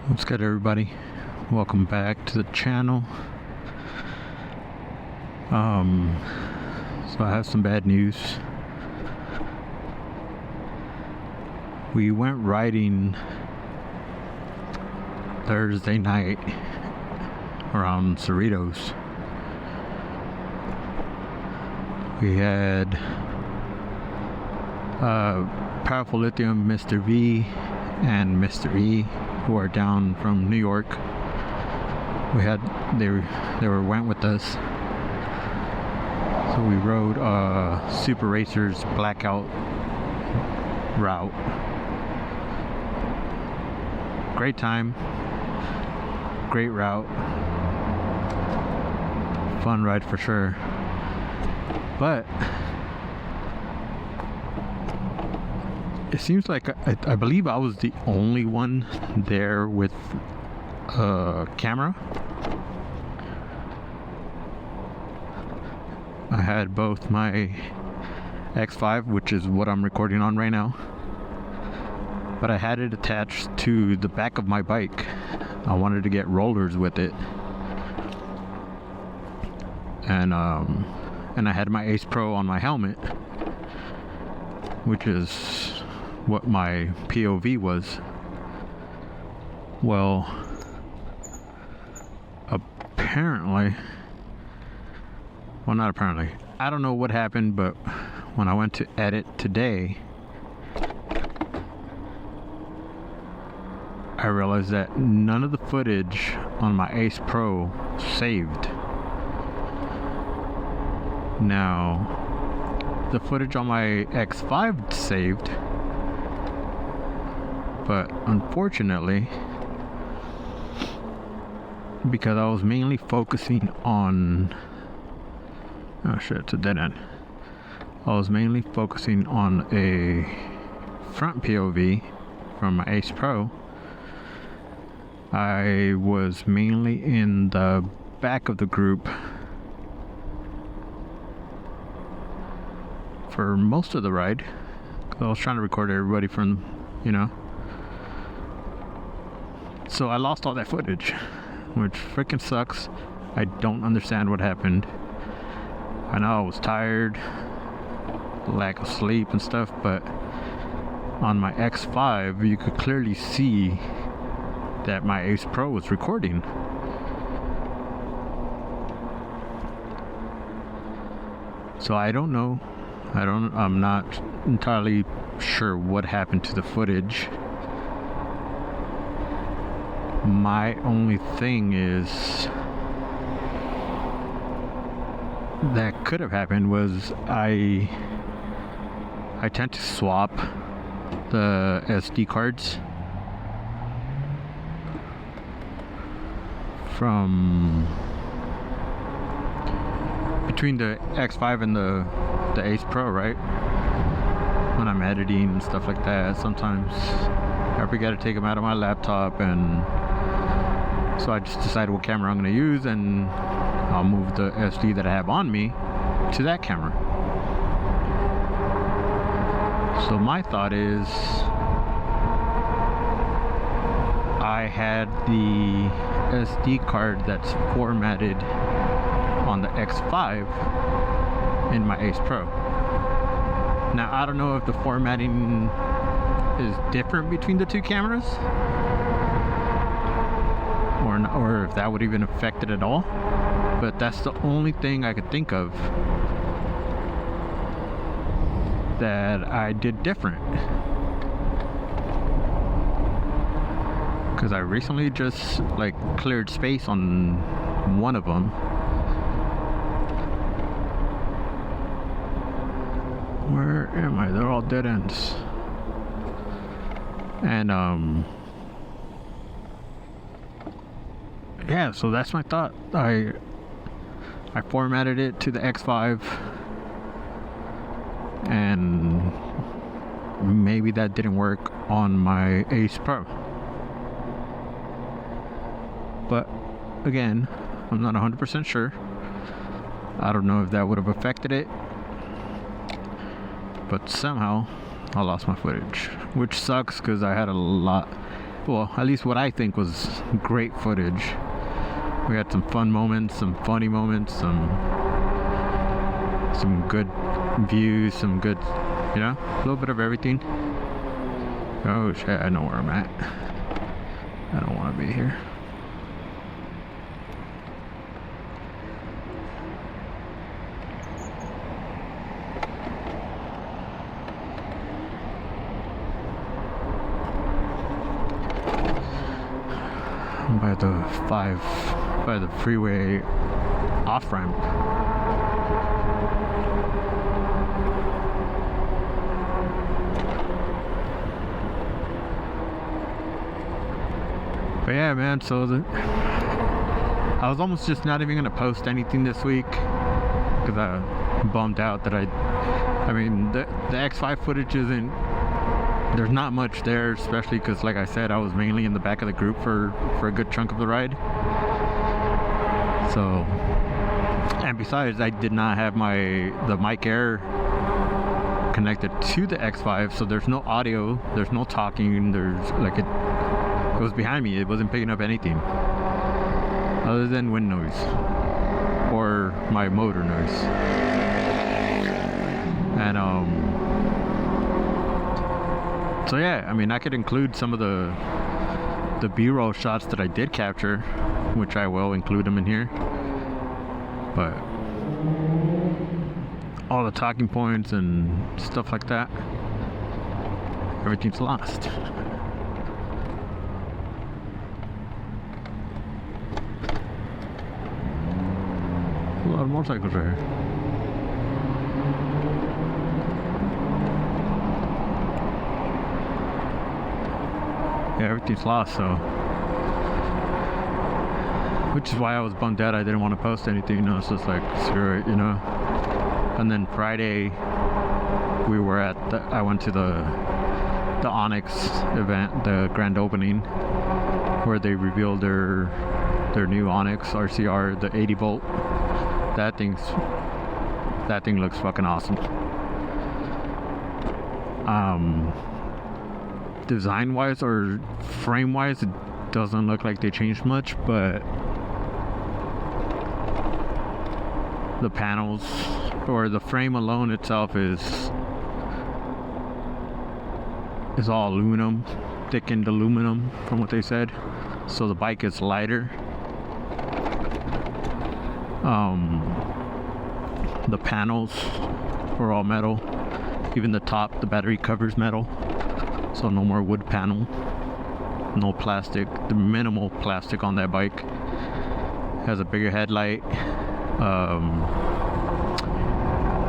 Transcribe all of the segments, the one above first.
What's good, everybody? Welcome back to the channel. So I have some bad news. We went riding Thursday night around Cerritos. We had PowerfulLithium Mr. V and Mr. E, who are down from New York. They went with us. So we rode Super Racers blackout route. Great time, great route, fun ride for sure. But it seems like I believe I was the only one there with a camera. I had both my X5, which is what I'm recording on right now, but I had it attached to the back of my bike. I wanted to get rollers with it, and I had my Ace Pro on my helmet, which is what my POV was. Well, apparently, well, not apparently, I don't know what happened, but when I went to edit today, I realized that none of the footage on my Ace Pro saved. Now, the footage on my X5 saved, but unfortunately, because I was mainly focusing on, oh shit, it's a dead end. I was mainly focusing on a front POV from my Ace Pro. I was mainly in the back of the group for most of the ride, because I was trying to record everybody from, so I lost all that footage, which freaking sucks. I don't understand what happened. I know I was tired, lack of sleep and stuff, but on my X5 you could clearly see that my Ace Pro was recording. So I don't know. I'm not entirely sure what happened to the footage. My only thing is that could have happened was I tend to swap the SD cards from between the X5 and the Ace Pro, right? When I'm editing and stuff like that, sometimes I forget to take them out of my laptop, and so I just decide what camera I'm going to use, and I'll move the SD that I have on me to that camera. So my thought is, I had the SD card that's formatted on the X5 in my Ace Pro. Now I don't know if the formatting is different between the two cameras, or if that would even affect it at all, but that's the only thing I could think of that I did different. Because I recently just cleared space on one of them. Where am I? They're all dead ends. And yeah, so that's my thought. I formatted it to the X5, and maybe that didn't work on my Ace Pro. But again, I'm not 100% sure. I don't know if that would have affected it, but somehow I lost my footage, which sucks because I had a lot well, at least what I think was great footage. We had some fun moments, some funny moments, some good views, some good, you know, a little bit of everything. Oh shit, I know where I'm at. I don't want to be here. By the freeway off ramp. But yeah, man, so I was almost just not even gonna post anything this week because I bummed out that I mean the X5 footage isn't, there's not much there, especially because, like I said, I was mainly in the back of the group for a good chunk of the ride. So, and besides, I did not have the mic Air connected to the X5, so there's no audio, there's no talking, there's like it was behind me, it wasn't picking up anything other than wind noise or my motor noise. And so yeah, I mean, I could include some of the B-roll shots that I did capture, which I will include them in here, but all the talking points and stuff like that, everything's lost. A lot of motorcycles right here. Yeah, everything's lost, so, which is why I was bummed out. I didn't want to post anything, you know. It's just like, screw it, you know. And then Friday we were at I went to the ONYX event, the grand opening, where they revealed their new ONYX RCR, the 80 volt. That thing looks fucking awesome. Design wise or frame wise, it doesn't look like they changed much, but the panels or the frame alone itself is all aluminum, thickened aluminum from what they said, so the bike is lighter. The panels are all metal, even the top, the battery cover's metal. So no more wood panel, no plastic, the minimal plastic on that bike. Has a bigger headlight.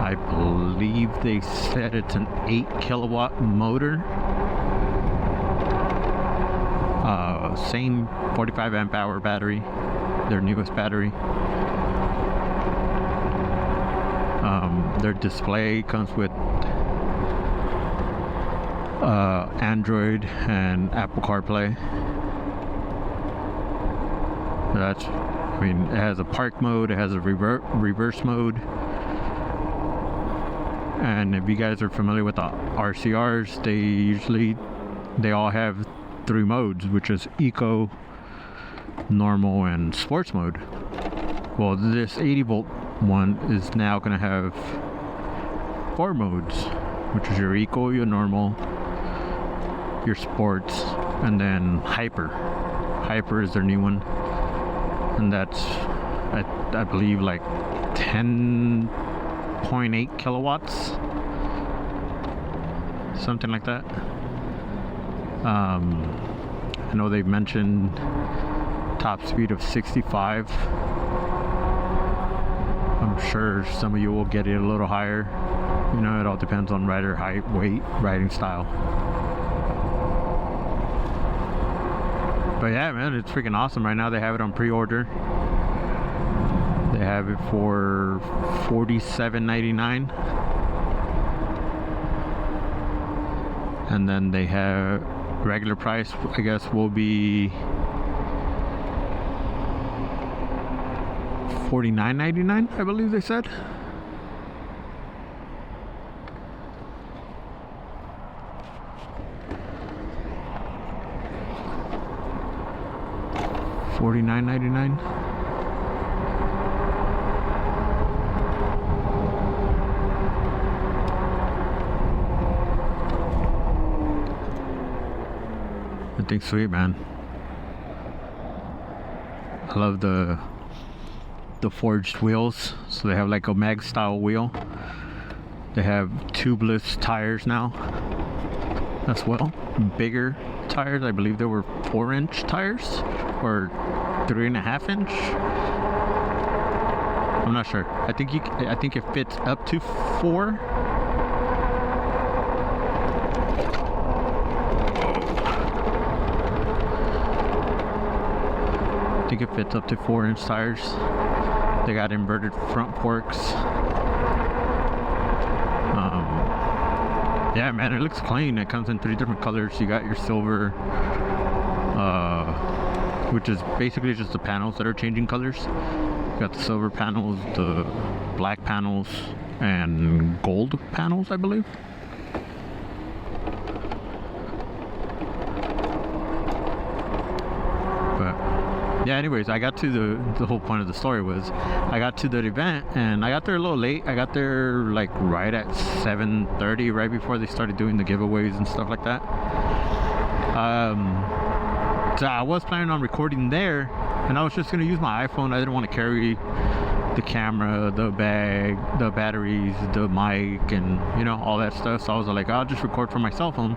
I believe they said it's an 8 kilowatt motor. Same 45 amp hour battery, their newest battery. Their display comes with Android and Apple CarPlay. That's, I mean, it has a park mode, it has a reverse mode. And if you guys are familiar with the RCRs, they all have 3 modes, which is eco, normal, and sports mode. Well, this 80 volt one is now going to have 4 modes, which is your eco, your normal, your sports, and then hyper is their new one, and that's I believe like 10.8 kilowatts, something like that. I know they've mentioned top speed of 65. I'm sure some of you will get it a little higher, you know. It all depends on rider height, weight, riding style. But yeah, man, it's freaking awesome. Right now they have it on pre-order. They have it for $47.99, and then they have regular price, I guess, will be $49.99, I believe they said. $49.99. I think sweet, man. I love the forged wheels. So they have like a mag style wheel. They have tubeless tires now as well. Bigger tires. I believe they were 4-inch tires or 3.5 inch. I'm not sure. I think it fits up to 4. I think it fits up to 4-inch tires. They got inverted front forks. Yeah, man, it looks clean. It comes in 3 different colors. You got your silver, which is basically just the panels that are changing colors. You got the silver panels, the black panels, and gold panels, I believe. Yeah, anyways, I got to the whole point of the story was I got to the event and I got there a little late. I got there like right at 7:30, right before they started doing the giveaways and stuff like that. So I was planning on recording there, and I was just gonna use my iPhone. I didn't want to carry the camera, the bag, the batteries, the mic, and you know, all that stuff. So I was like, I'll just record from my cell phone,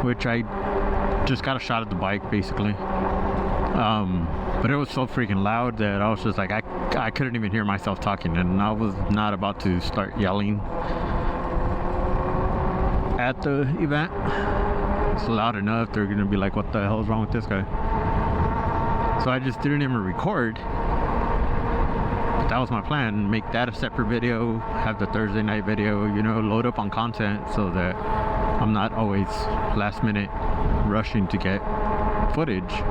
which I just got a shot at the bike basically. But it was so freaking loud that I was just like, I couldn't even hear myself talking, and I was not about to start yelling at the event. It's loud enough, they're gonna be like, what the hell is wrong with this guy? So I just didn't even record. But that was my plan, make that a separate video, have the Thursday night video, you know, load up on content so that I'm not always last minute rushing to get footage.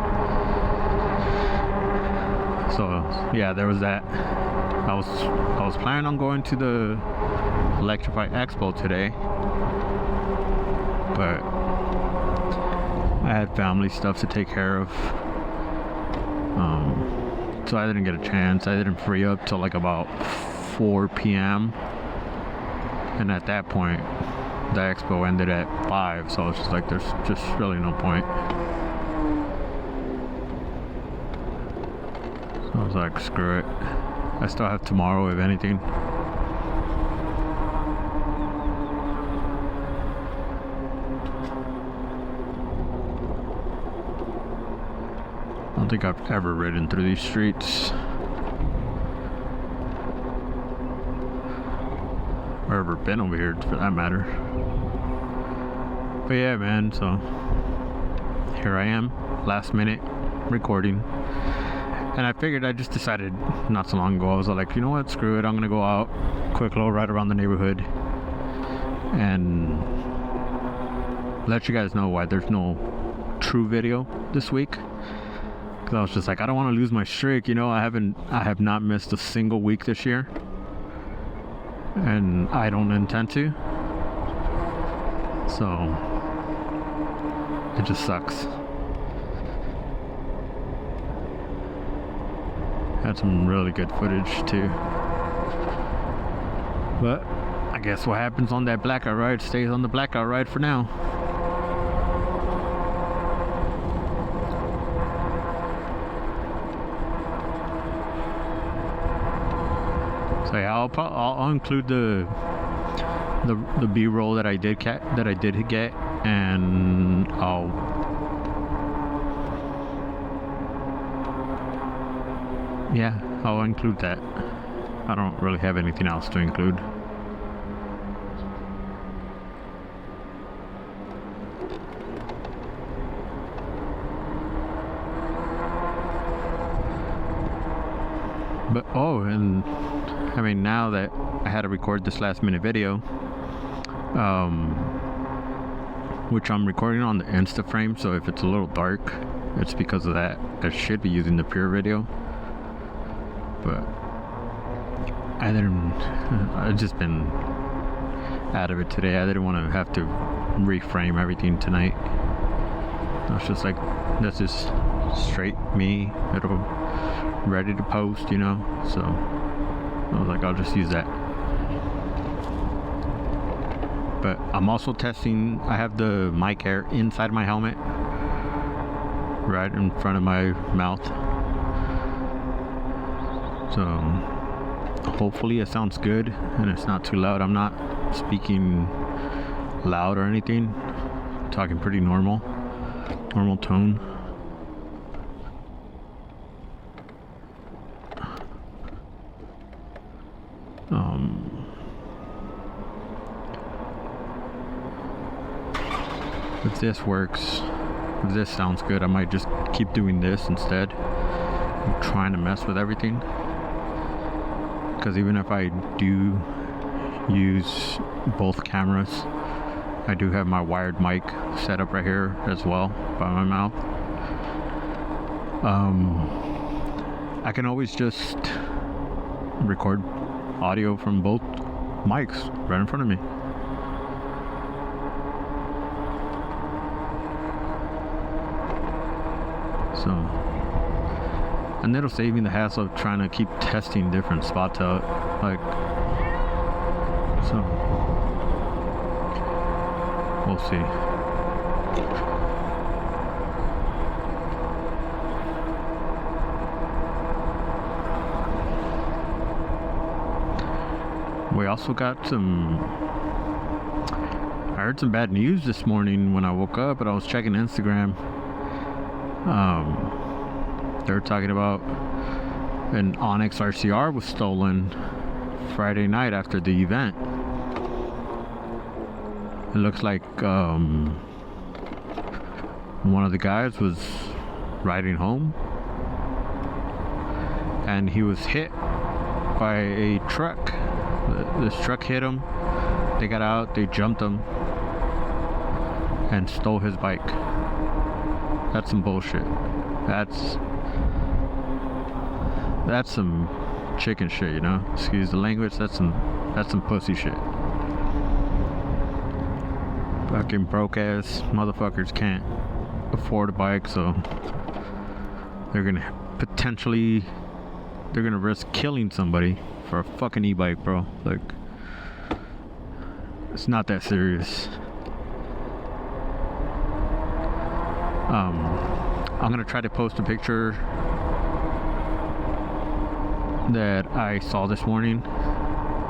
So yeah, there was that. I was planning on going to the Electrify Expo today, but I had family stuff to take care of, so I didn't get a chance. I didn't free up till like about 4 p.m. and at that point the expo ended at 5, so I was just like, there's just really no point. I was like, screw it. I still have tomorrow, if anything. I don't think I've ever ridden through these streets. Or ever been over here, for that matter. But yeah, man, so here I am, last minute recording. And I figured, I just decided not so long ago, I was like, you know what, screw it, I'm gonna go out, quick little ride around the neighborhood and let you guys know why there's no true video this week. Because I was just like, I don't want to lose my streak, you know. I have not missed a single week this year, and I don't intend to, so it just sucks. Had some really good footage too, but I guess what happens on that blackout ride stays on the blackout ride for now. So yeah, I'll include the B-roll that I did get, and I'll include that. I don't really have anything else to include. But and I mean, now that I had to record this last minute video, which I'm recording on the Insta frame, so if it's a little dark, it's because of that. I should be using the pure video, but I've just been out of it today. I didn't want to have to reframe everything tonight. I was just like, let's just straight me, it'll ready to post, you know. So I was like, I'll just use that. But I'm also testing, I have the mic air inside my helmet, right in front of my mouth. So hopefully it sounds good and it's not too loud. I'm not speaking loud or anything. I'm talking pretty normal tone. If this works, if this sounds good, I might just keep doing this instead. I'm trying to mess with everything, because even if I do use both cameras, I do have my wired mic set up right here as well by my mouth. I can always just record audio from both mics right in front of me. So, and it'll save me the hassle of trying to keep testing different spots out, like, so, we'll see. We also got I heard some bad news this morning when I woke up, and I was checking Instagram. They were talking about an ONYX RCR was stolen Friday night after the event. It looks like one of the guys was riding home and he was hit by a truck. This truck hit him. They got out, they jumped him and stole his bike. That's some bullshit. That's some chicken shit, you know? Excuse the language. That's some pussy shit. Fucking broke ass motherfuckers can't afford a bike, so they're gonna risk killing somebody for a fucking e-bike, bro. Like, it's not that serious. I'm gonna try to post a picture that I saw this morning,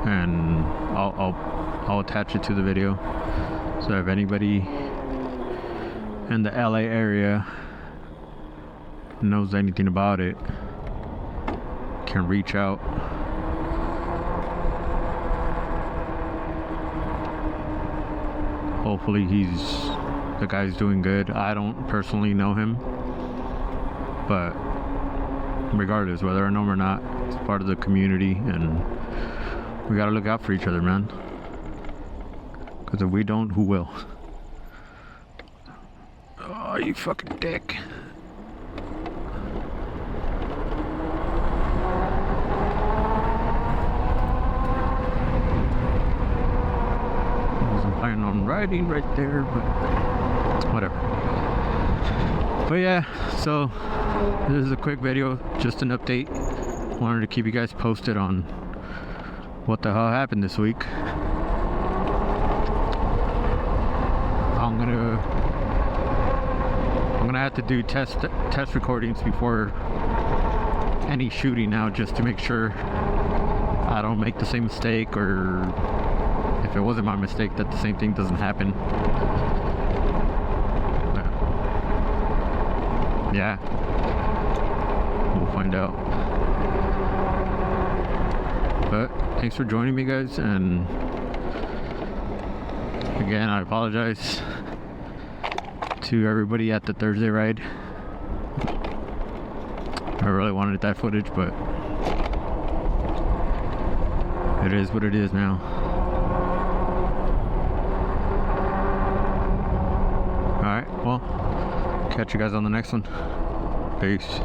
and I'll attach it to the video. So if anybody in the LA area knows anything about it, can reach out. Hopefully the guy's doing good. I don't personally know him, but regardless, whether I know him or not, it's part of the community, and we gotta look out for each other, man. Because if we don't, who will? Oh, you fucking dick. I wasn't planning on riding right there, but whatever. But yeah, so this is a quick video, just an update. Wanted to keep you guys posted on what the hell happened this week. I'm gonna have to do test recordings before any shooting now, just to make sure I don't make the same mistake, or if it wasn't my mistake, that the same thing doesn't happen. Yeah, we'll find out. But thanks for joining me, guys, and again, I apologize to everybody at the Thursday ride. I really wanted that footage, but it is what it is now. Alright, well, catch you guys on the next one. Peace.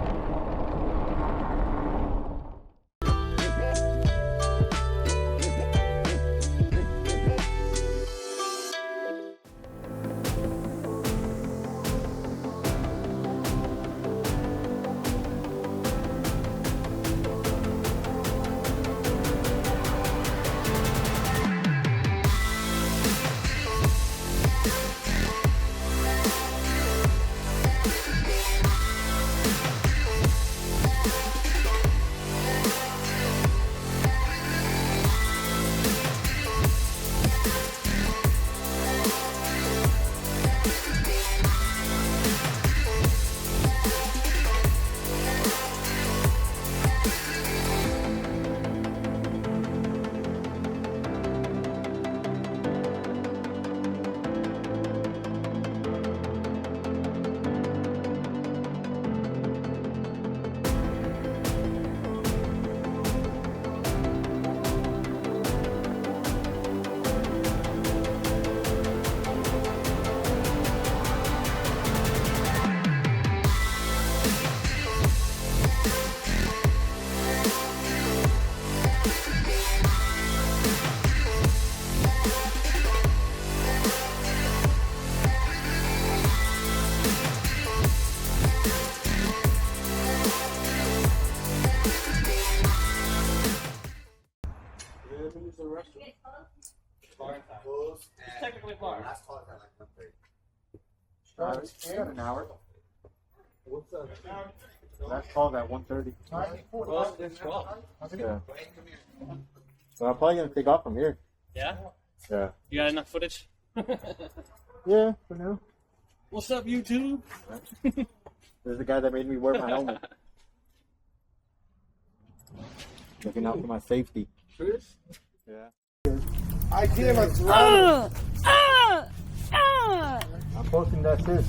Got an hour. That's called at 1:30. Well, it's 12. Yeah. So I'm probably gonna take off from here. Yeah? Yeah. You got enough footage? Yeah, for now. What's up, YouTube? There's the guy that made me wear my helmet. Looking out for my safety. Serious? Yeah. I gave a throttle. I'm posting that too.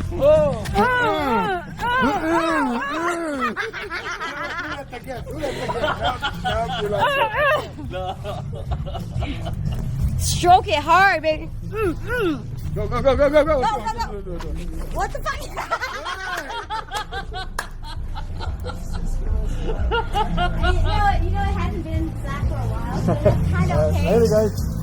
Stroke it hard, baby. Go, go, go, go, go, go. Go. What the fuck? You know, it hasn't been flat for a while, so that's kind of okay. Later, guys.